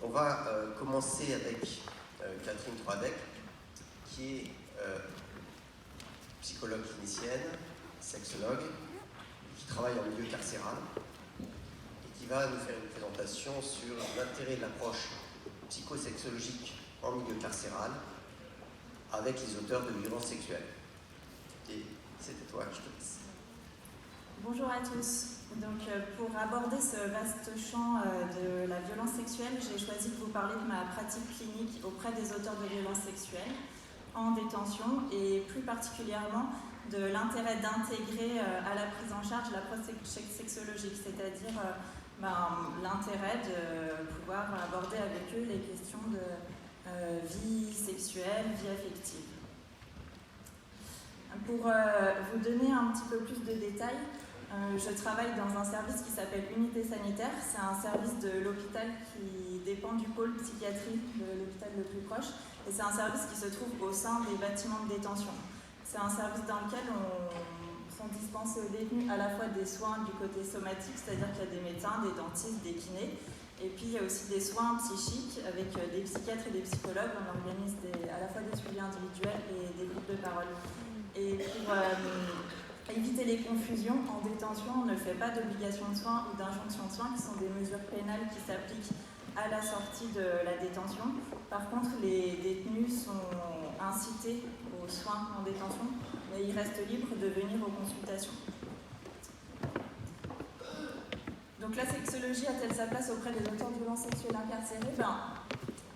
On va commencer avec Catherine Troadec, qui est psychologue clinicienne, sexologue, qui travaille en milieu carcéral et qui va nous faire une présentation sur l'intérêt de l'approche psychosexologique en milieu carcéral avec les auteurs de violences sexuelles. Et c'est à toi que je te laisse. Bonjour à tous. Donc, pour aborder ce vaste champ de la violence sexuelle, j'ai choisi de vous parler de ma pratique clinique auprès des auteurs de violences sexuelles en détention et plus particulièrement de l'intérêt d'intégrer à la prise en charge l'approche sexologique, c'est-à-dire l'intérêt de pouvoir aborder avec eux les questions de vie sexuelle, vie affective. Pour vous donner un petit peu plus de détails, je travaille dans un service qui s'appelle Unité Sanitaire. C'est un service de l'hôpital qui dépend du pôle psychiatrie de l'hôpital le plus proche. Et c'est un service qui se trouve au sein des bâtiments de détention. C'est un service dans lequel sont dispensés aux détenus à la fois des soins du côté somatique, c'est-à-dire qu'il y a des médecins, des dentistes, des kinés. Et puis il y a aussi des soins psychiques avec des psychiatres et des psychologues. On organise à la fois des suivis individuels et des groupes de parole. Et pour éviter les confusions, en détention, on ne fait pas d'obligation de soins ou d'injonction de soins, qui sont des mesures pénales qui s'appliquent à la sortie de la détention. Par contre, les détenus sont incités aux soins en détention, mais ils restent libres de venir aux consultations. Donc la sexologie a-t-elle sa place auprès des auteurs de violences sexuelles incarcérés ?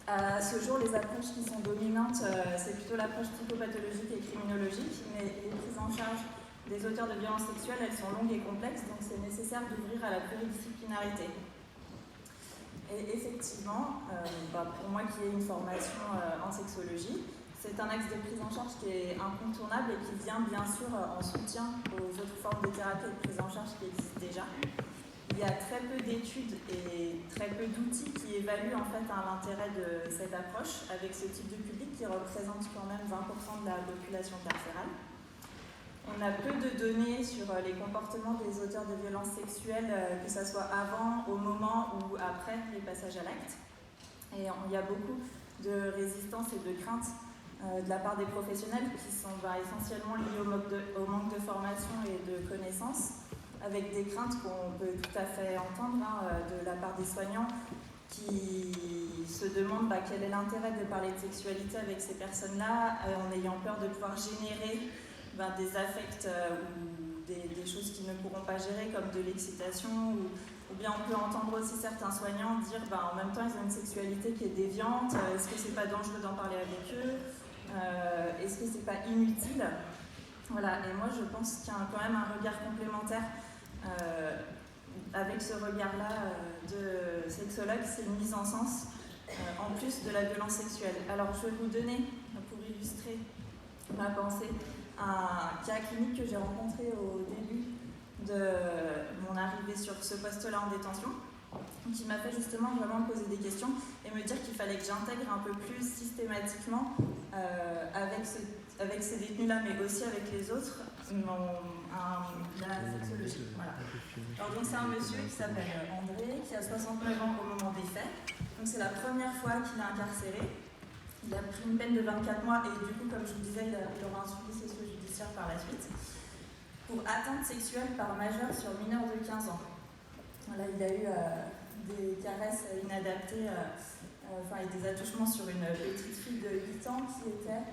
À ce jour, les approches qui sont dominantes, c'est plutôt l'approche psychopathologique et criminologique, mais les prises en charge des auteurs de violences sexuelles, elles sont longues et complexes, donc c'est nécessaire d'ouvrir à la pluridisciplinarité. Et effectivement, pour moi qui ai une formation en sexologie, c'est un axe de prise en charge qui est incontournable et qui vient bien sûr en soutien aux autres formes de thérapie et de prise en charge qui existent déjà. Il y a très peu d'études et très peu d'outils qui évaluent en fait l'intérêt de cette approche avec ce type de public qui représente quand même 20% de la population carcérale. On a peu de données sur les comportements des auteurs de violences sexuelles, que ce soit avant, au moment ou après les passages à l'acte. Et il y a beaucoup de résistance et de crainte de la part des professionnels qui sont essentiellement liés au manque de formation et de connaissances, avec des craintes qu'on peut tout à fait entendre de la part des soignants qui se demandent quel est l'intérêt de parler de sexualité avec ces personnes-là, en ayant peur de pouvoir générer des affects ou des choses qu'ils ne pourront pas gérer, comme de l'excitation, ou bien on peut entendre aussi certains soignants dire en même temps ils ont une sexualité qui est déviante, est-ce que c'est pas dangereux d'en parler avec eux, est-ce que c'est pas inutile ? Voilà, et moi je pense qu'il y a quand même un regard complémentaire avec ce regard-là de sexologue, c'est une mise en sens en plus de la violence sexuelle. Alors je vais vous donner, pour illustrer ma pensée, un cas clinique que j'ai rencontré au début de mon arrivée sur ce poste-là en détention, qui m'a fait justement vraiment poser des questions et me dire qu'il fallait que j'intègre un peu plus systématiquement avec ces détenus-là, mais aussi avec les autres, la sexologie. Voilà. Alors donc c'est un monsieur qui s'appelle André, qui a 69 ans au moment des faits. Donc c'est la première fois qu'il est incarcéré. Il a pris une peine de 24 mois et du coup, comme je vous disais, il aura un suivi socio-judiciaire par la suite pour atteinte sexuelle par majeur sur mineur de 15 ans. Voilà, il a eu des caresses inadaptées et des attouchements sur une petite fille de 8 ans qui était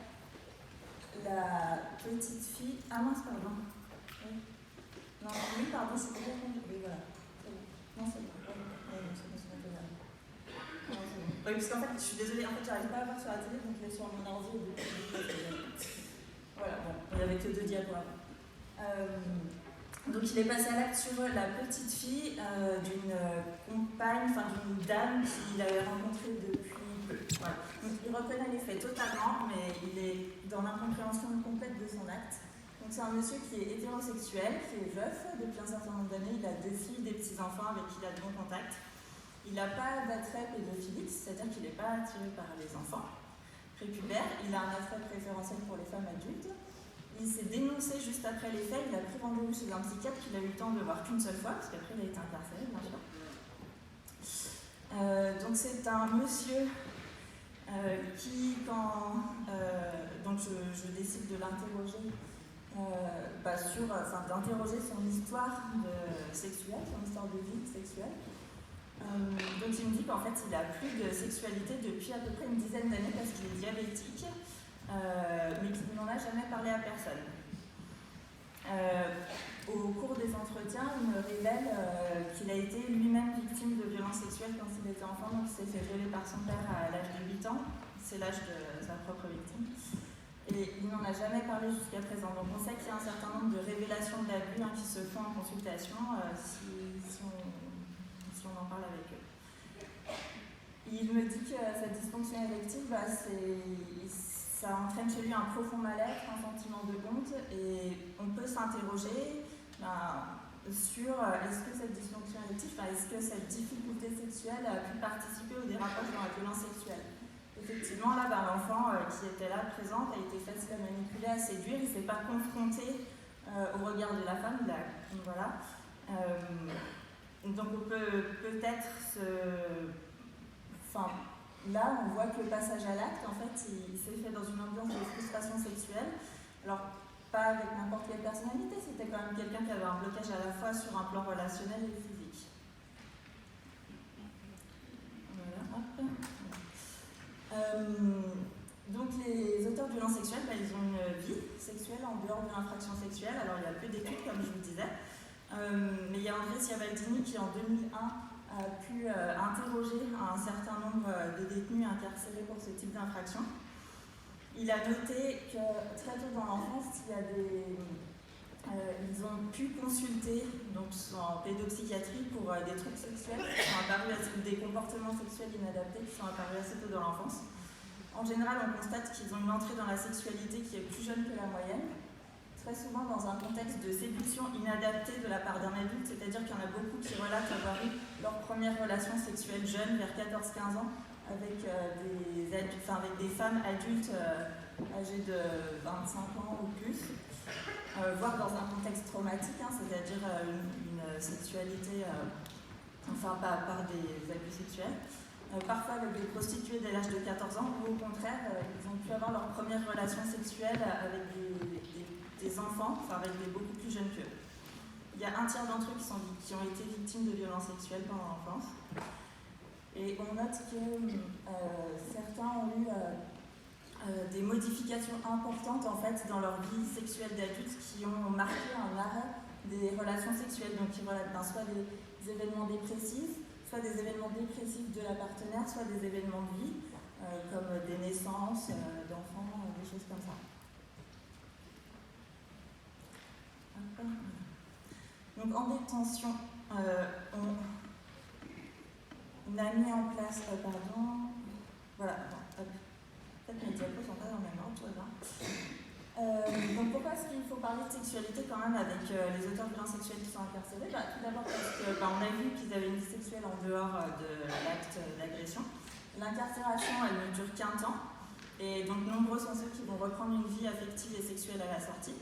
la petite fille... Ah mince, pardon. Oui. Non, oui, pardon, c'est déjà compris. Voilà. C'est bon. Non, c'est bon. Oui, parce qu'en fait, je suis désolée, j'arrive pas à voir sur la télé, donc je l'ai sur mon ordi. Voilà, bon, il n'y avait que 2 diapos avant. Donc il est passé à l'acte sur la petite fille d'une compagne, d'une dame qu'il avait rencontrée depuis peu. Voilà. Donc il reconnaît les faits totalement, mais il est dans l'incompréhension complète de son acte. Donc c'est un monsieur qui est hétérosexuel, qui est veuf depuis un certain nombre d'années, il a 2 filles, des petits-enfants avec qui il a de bons contacts. Il n'a pas d'attrait pédophilique, c'est-à-dire qu'il n'est pas attiré par les enfants prépubères. Il a un attrait préférentiel pour les femmes adultes. Il s'est dénoncé juste après les faits. Il a pris rendez-vous chez un psychiatre qu'il a eu le temps de voir qu'une seule fois, parce qu'après il a été incarcéré, bien sûr. Donc Donc c'est un monsieur qui, donc je décide de l'interroger d'interroger son histoire sexuelle, son histoire de vie sexuelle. Donc il me dit qu'en fait il a plus de sexualité depuis à peu près une dizaine d'années parce qu'il est diabétique, mais qu'il n'en a jamais parlé à personne. Au cours des entretiens, il me révèle qu'il a été lui-même victime de violences sexuelles quand il était enfant, donc il s'est fait violer par son père à l'âge de 8 ans, c'est l'âge de sa propre victime. Et il n'en a jamais parlé jusqu'à présent. Donc on sait qu'il y a un certain nombre de révélations d'abus qui se font en consultation si on en parle avec eux. Il me dit que cette dysfonction érectile, ça entraîne chez lui un profond mal-être, un sentiment de honte, et on peut s'interroger sur est-ce que cette dysfonction érectile, est-ce que cette difficulté sexuelle a pu participer au dérapage dans la violence sexuelle. Effectivement, là, l'enfant qui était là, présente, a été facile à manipuler, à séduire. Il ne s'est pas confronté au regard de la femme. Voilà. Donc, on peut peut-être là, on voit que le passage à l'acte, en fait, il s'est fait dans une ambiance de frustration sexuelle. Alors, pas avec n'importe quelle personnalité, c'était quand même quelqu'un qui avait un blocage à la fois sur un plan relationnel et physique. Voilà, hop. Donc les auteurs de violences sexuelles, ils ont une vie sexuelle en dehors de l'infraction sexuelle. Alors il y a peu d'études comme je vous le disais, mais il y a André Ciavaldini qui en 2001 a pu interroger un certain nombre de détenus incarcérés pour ce type d'infraction. Il a noté que très tôt dans l'enfance, ils ont pu consulter, donc en pédopsychiatrie, pour des troubles sexuels qui sont apparus, des comportements sexuels inadaptés qui sont apparus assez tôt dans l'enfance. En général, on constate qu'ils ont une entrée dans la sexualité qui est plus jeune que la moyenne, très souvent dans un contexte de séduction inadaptée de la part d'un adulte, c'est-à-dire qu'il y en a beaucoup qui relatent avoir eu leur première relation sexuelle jeune, vers 14-15 ans, avec des femmes adultes âgées de 25 ans ou plus. Voire dans un contexte traumatique, c'est-à-dire une sexualité par des abus sexuels, parfois avec des prostituées dès l'âge de 14 ans, ou au contraire, ils ont pu avoir leur première relation sexuelle avec des enfants, avec des beaucoup plus jeunes qu'eux. Il y a un tiers d'entre eux qui ont été victimes de violences sexuelles pendant l'enfance. Et on note que certains ont eu des modifications importantes en fait dans leur vie sexuelle d'adulte qui ont marqué un arrêt des relations sexuelles, donc qui relatent soit des événements dépressifs, soit des événements dépressifs de la partenaire, soit des événements de vie, comme des naissances d'enfants, des choses comme ça. Donc en détention, on a mis en place, voilà, peut-être mes diapos ne sont pas dans le même ordre, donc pourquoi est-ce qu'il faut parler de sexualité quand même avec les auteurs de violences sexuelles qui sont incarcérés? Tout d'abord parce qu'on a vu qu'ils avaient une vie sexuelle en dehors de l'acte d'agression. L'incarcération, elle ne dure qu'un temps, et donc nombreux sont ceux qui vont reprendre une vie affective et sexuelle à la sortie.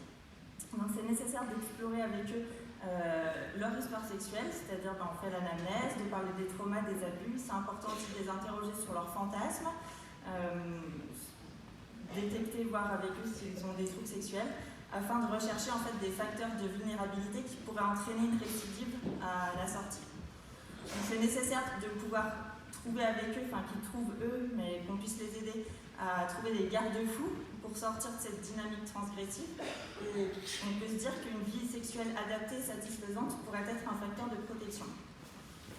Donc c'est nécessaire d'explorer avec eux leur histoire sexuelle, c'est-à-dire on fait l'anamnèse, de parler des traumas, des abus. C'est important aussi de les interroger sur leurs fantasmes, détecter, voir avec eux s'ils ont des troubles sexuels, afin de rechercher en fait des facteurs de vulnérabilité qui pourraient entraîner une récidive à la sortie. Donc c'est nécessaire de pouvoir trouver avec eux, qu'ils trouvent eux, mais qu'on puisse les aider à trouver des garde-fous pour sortir de cette dynamique transgressive. Et on peut se dire qu'une vie sexuelle adaptée et satisfaisante pourrait être un facteur de protection.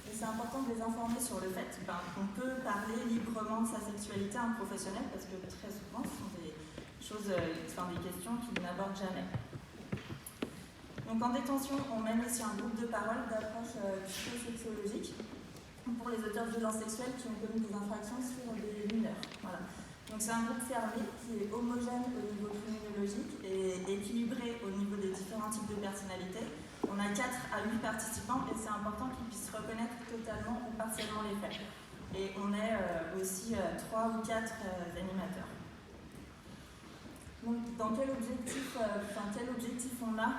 Et c'est important de les informer sur le fait qu'on peut parler librement de sa sexualité à un professionnel, parce que très souvent ce sont des choses, des questions qu'ils n'abordent jamais. Donc en détention, on mène aussi un groupe de parole d'approche psychosexologique pour les auteurs de violences sexuelles qui ont commis des infractions sur des mineurs. Voilà. Donc c'est un groupe fermé qui est homogène au niveau criminologique et équilibré au niveau des différents types de personnalités. On a 4 à 8 participants et c'est important qu'ils puissent reconnaître totalement ou partiellement les faits. Et on est aussi 3 ou 4 animateurs. Donc dans quel objectif on a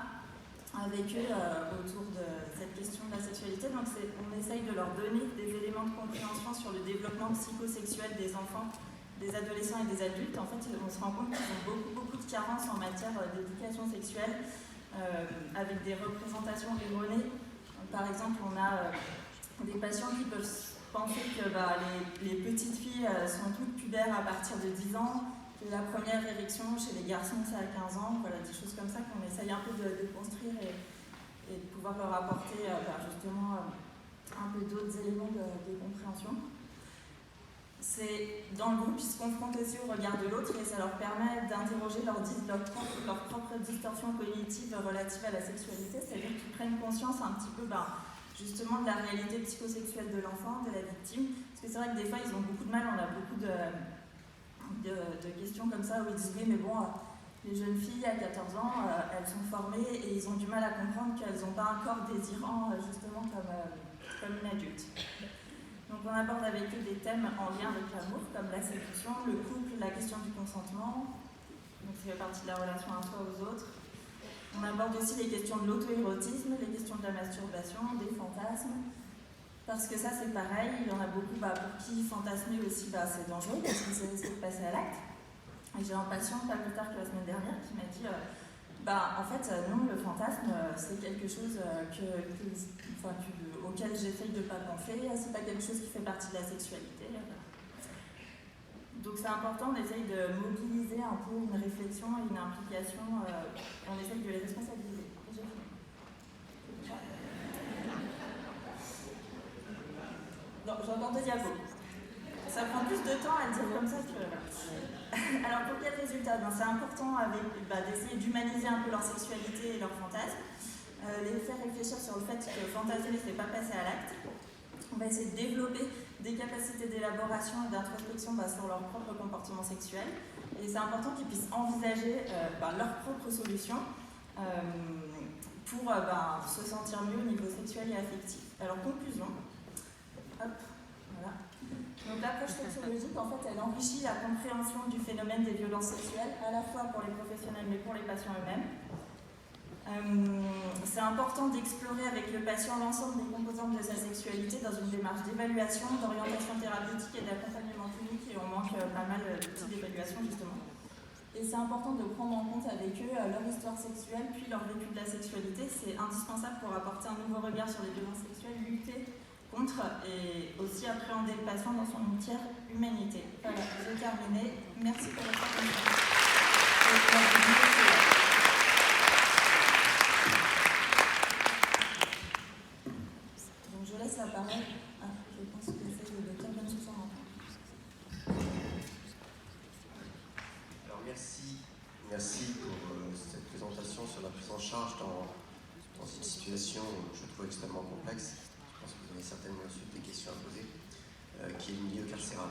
avec eux autour de cette question de la sexualité. Donc on essaye de leur donner des éléments de compréhension sur le développement psychosexuel des enfants, des adolescents et des adultes. En fait, on se rend compte qu'ils ont beaucoup de carences en matière d'éducation sexuelle, avec des représentations erronées. Par exemple, on a des patients qui peuvent penser que les petites filles sont toutes pubères à partir de 10 ans, que la première érection chez les garçons c'est à 15 ans, voilà, des choses comme ça qu'on essaye un peu de construire et de pouvoir leur apporter justement un peu d'autres éléments de compréhension. Dans le groupe, ils se confrontent aussi au regard de l'autre et ça leur permet d'interroger leur propre distorsion cognitive relative à la sexualité, c'est-à-dire qu'ils prennent conscience un petit peu justement de la réalité psychosexuelle de l'enfant, de la victime. Parce que c'est vrai que des fois, ils ont beaucoup de mal, on a beaucoup de questions comme ça où ils disent oui, mais bon, les jeunes filles à 14 ans, elles sont formées et ils ont du mal à comprendre qu'elles n'ont pas un corps désirant justement comme une adulte. Donc on aborde avec eux des thèmes en lien avec l'amour, comme la séduction, le couple, la question du consentement, donc ça fait partie de la relation à soi aux autres. On aborde aussi les questions de l'auto-érotisme, les questions de la masturbation, des fantasmes, parce que ça c'est pareil, il y en a beaucoup pour qui fantasmer aussi c'est dangereux, parce que c'est risqué de passer à l'acte. Et j'ai un patient, pas plus tard que la semaine dernière, qui m'a dit en fait, non, le fantasme, c'est quelque chose auquel j'essaye de ne pas penser, c'est pas quelque chose qui fait partie de la sexualité. Donc c'est important, on essaye de mobiliser un peu une réflexion et une implication, on essaye de les responsabiliser. Non, j'entends deux diapos. Ça prend plus de temps à le dire comme ça que... Alors pour quel résultat ? C'est important d'essayer d'humaniser un peu leur sexualité et leur fantasme, les faire réfléchir sur le fait que fantasmer, c'est pas passer à l'acte. On va essayer de développer des capacités d'élaboration et d'introspection sur leur propre comportement sexuel. Et c'est important qu'ils puissent envisager leurs propres solutions pour se sentir mieux au niveau sexuel et affectif. Alors conclusion. Hop, voilà. Donc l'approche sexologique, en fait, elle enrichit la compréhension du phénomène des violences sexuelles, à la fois pour les professionnels mais pour les patients eux-mêmes. C'est important d'explorer avec le patient l'ensemble des composantes de sa sexualité dans une démarche d'évaluation, d'orientation thérapeutique et d'accompagnement clinique, et on manque pas mal d'outils d'évaluation justement. Et c'est important de prendre en compte avec eux leur histoire sexuelle, puis leur vécu de la sexualité. C'est indispensable pour apporter un nouveau regard sur les violences sexuelles, lutter contre et aussi appréhender le patient dans son entière humanité. Voilà, j'ai terminé. Merci pour votre attention. Donc je laisse la parole. Je pense que c'est le docteur Bensoussan. Alors merci pour cette présentation sur la prise en charge dans cette situation, je trouve extrêmement complexe. Je pense que vous avez certainement aussi des questions à poser, qui est le milieu carcéral.